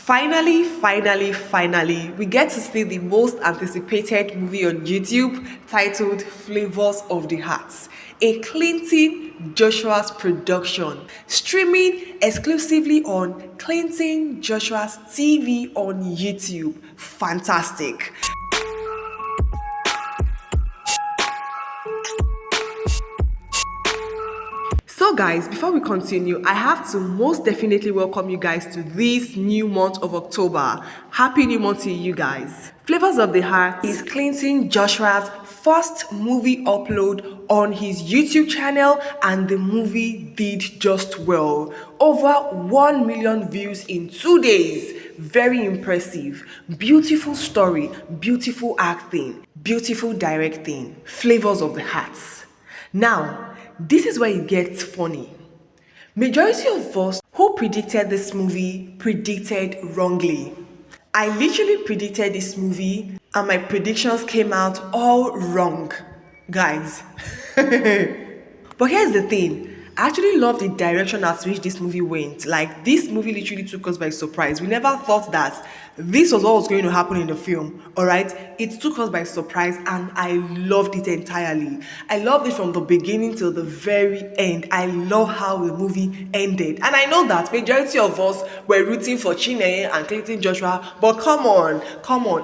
Finally, we get to see the most anticipated movie on YouTube titled Flavours of the Hearts, a Clinton Joshua's production, streaming exclusively on Clinton Joshua's TV on YouTube. Fantastic. So guys, before we continue, I have to most definitely welcome you guys to this new month of October. Happy new month to you guys. Flavours of the Heart is Clinton Joshua's first movie upload on his YouTube channel, and the movie did just well. Over 1 million views in 2 days. Very impressive. Beautiful story, beautiful acting, beautiful directing. Flavours of the Heart. Now, this is where it gets funny. Majority of us who predicted this movie predicted wrongly. I literally predicted this movie and my predictions came out all wrong, guys. But here's the thing. I actually love the direction at which this movie went. Like, this movie literally took us by surprise. We never thought that this was what was going to happen in the film, all right? It took us by surprise and I loved it entirely. I loved it from the beginning till the very end. I love how the movie ended. And I know that majority of us were rooting for Chinenye and Clinton Joshua, but come on.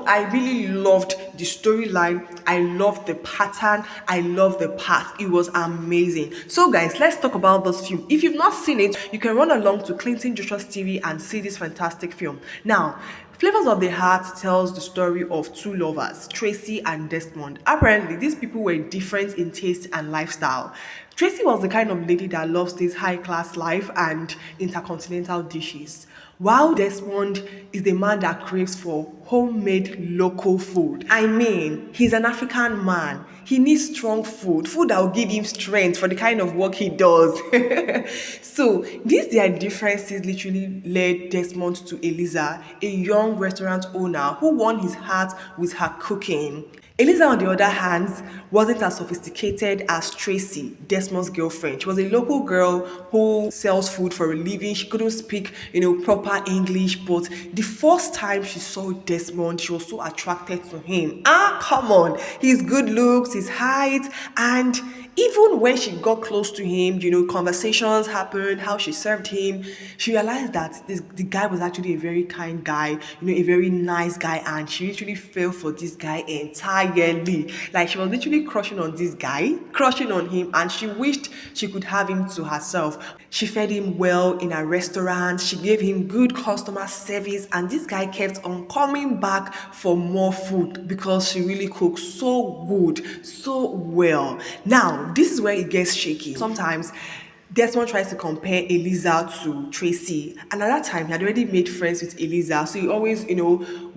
I really loved the storyline. I loved the pattern. I loved the path. It was amazing. So guys, let's talk about this film. If you've not seen it, you can run along to Clinton Joshua's TV and see this fantastic film. Now, Flavours of the Heart tells the story of two lovers, Tracy and Desmond. Apparently, these people were different in taste and lifestyle. Tracy was the kind of lady that loves this high-class life and intercontinental dishes, while Desmond is the man that craves for homemade local food. I mean, he's an African man. He needs strong food that will give him strength for the kind of work he does. So these their differences literally led Desmond to Eliza, a young restaurant owner who won his heart with her cooking. Eliza, on the other hand, wasn't as sophisticated as Tracy, Desmond's girlfriend. She was a local girl who sells food for a living. She couldn't speak, proper English, but the first time she saw Desmond, she was so attracted to him. Come on, his good looks, his height, and even when she got close to him, conversations happened, how she served him, she realized that the guy was actually a very kind guy, a very nice guy, and she literally fell for this guy entirely. Like, she was literally crushing on this guy, crushing on him, and she wished she could have him to herself. She fed him well in a restaurant, she gave him good customer service, and this guy kept on coming back for more food because she really cooks so good, so well. Now, this is where it gets shaky. Sometimes Desmond tries to compare Eliza to Tracy, and at that time he had already made friends with Eliza, so he always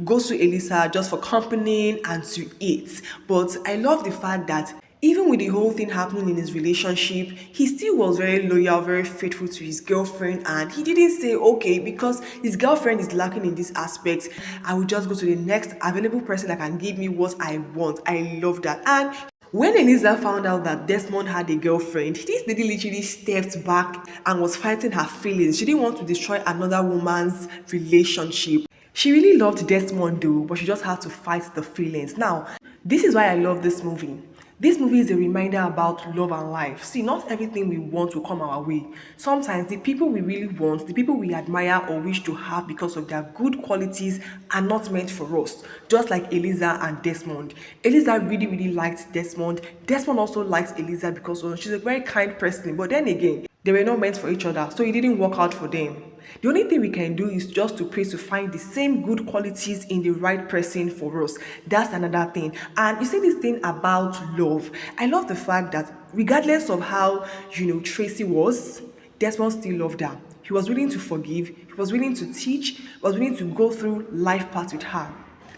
goes to Eliza just for company and to eat. But I love the fact that even with the whole thing happening in his relationship, he still was very loyal, very faithful to his girlfriend, and he didn't say, okay, because his girlfriend is lacking in this aspect, I will just go to the next available person that can give me what I want. I love that. And when Eliza found out that Desmond had a girlfriend, this lady literally stepped back and was fighting her feelings. She didn't want to destroy another woman's relationship. She really loved Desmond though, but she just had to fight the feelings. Now, this is why I love this movie. This movie is a reminder about love and life. See, not everything we want will come our way. Sometimes the people we really want, the people we admire or wish to have because of their good qualities are not meant for us. Just like Eliza and Desmond. Eliza really liked Desmond. Desmond also likes Eliza because she's a very kind person. But then again, they were not meant for each other, so it didn't work out for them. The only thing we can do is just to pray to find the same good qualities in the right person for us. That's another thing. And you see this thing about love. I love the fact that regardless of how, Tracy was, Desmond still loved her. He was willing to forgive. He was willing to teach. He was willing to go through life paths with her.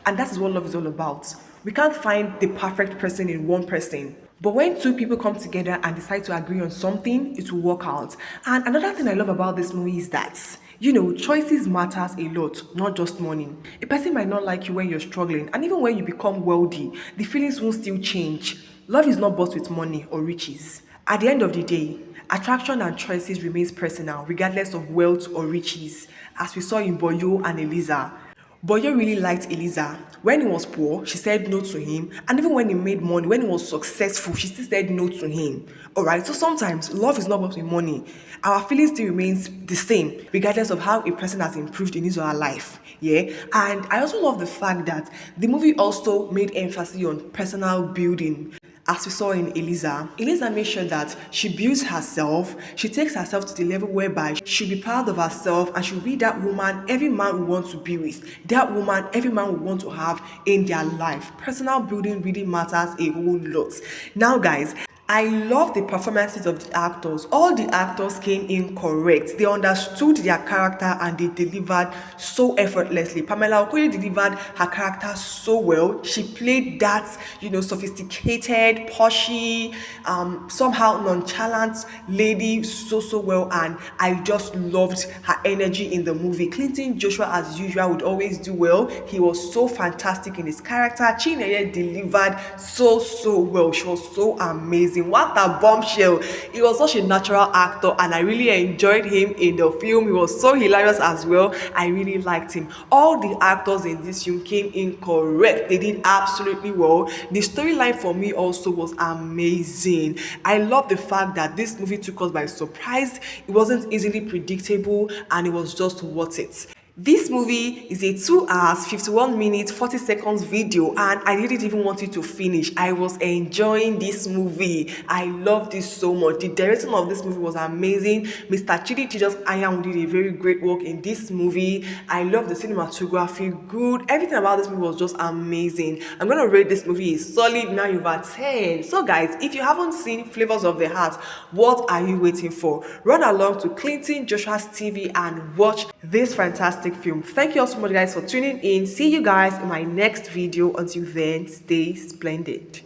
And that is what love is all about. We can't find the perfect person in one person. But when two people come together and decide to agree on something, it will work out. And another thing I love about this movie is that, choices matters a lot, not just money. A person might not like you when you're struggling, and even when you become wealthy, the feelings won't still change. Love is not bought with money or riches. At the end of the day, Attraction and choices remains personal, regardless of wealth or riches, as we saw in Boyo and Eliza. Boyo really liked Eliza. When he was poor, she said no to him. And even when he made money, when he was successful, she still said no to him. Alright, so sometimes love is not about the money. Our feelings still remains the same, regardless of how a person has improved in his or her life. Yeah. And I also love the fact that the movie also made emphasis on personal building. As we saw in Eliza, Eliza made sure that she builds herself, she takes herself to the level whereby she'll be proud of herself and she'll be that woman every man will want to be with, that woman every man will want to have in their life. Personal building really matters a whole lot. Now, guys, I love the performances of the actors. All the actors came in correct. They understood their character and they delivered so effortlessly. Pamela Okoye delivered her character so well. She played that, sophisticated, poshy, somehow nonchalant lady so well, and I just loved her energy in the movie. Clinton Joshua, as usual, would always do well. He was so fantastic in his character. Chinenye delivered so well. She was so amazing. What a bombshell. He was such a natural actor and I really enjoyed him in the film. He was so hilarious as well. I really liked him. All the actors in this film came in correct. They did absolutely well. The storyline for me also was amazing. I love the fact that this movie took us by surprise. It wasn't easily predictable and it was just worth it. This movie is a 2 hours, 51 minutes, 40 seconds video and I didn't even want it to finish. I was enjoying this movie. I loved this so much. The direction of this movie was amazing. Mr. Chidi Chijos Ayam did a very great work in this movie. I love the cinematography, good. Everything about this movie was just amazing. I'm going to rate this movie a solid 9 over 10. So guys, if you haven't seen Flavours of the Heart, what are you waiting for? Run along to Clinton Joshua's TV and watch this fantastic film. Thank you all so much guys for tuning in. See you guys in my next video. Until then, stay splendid.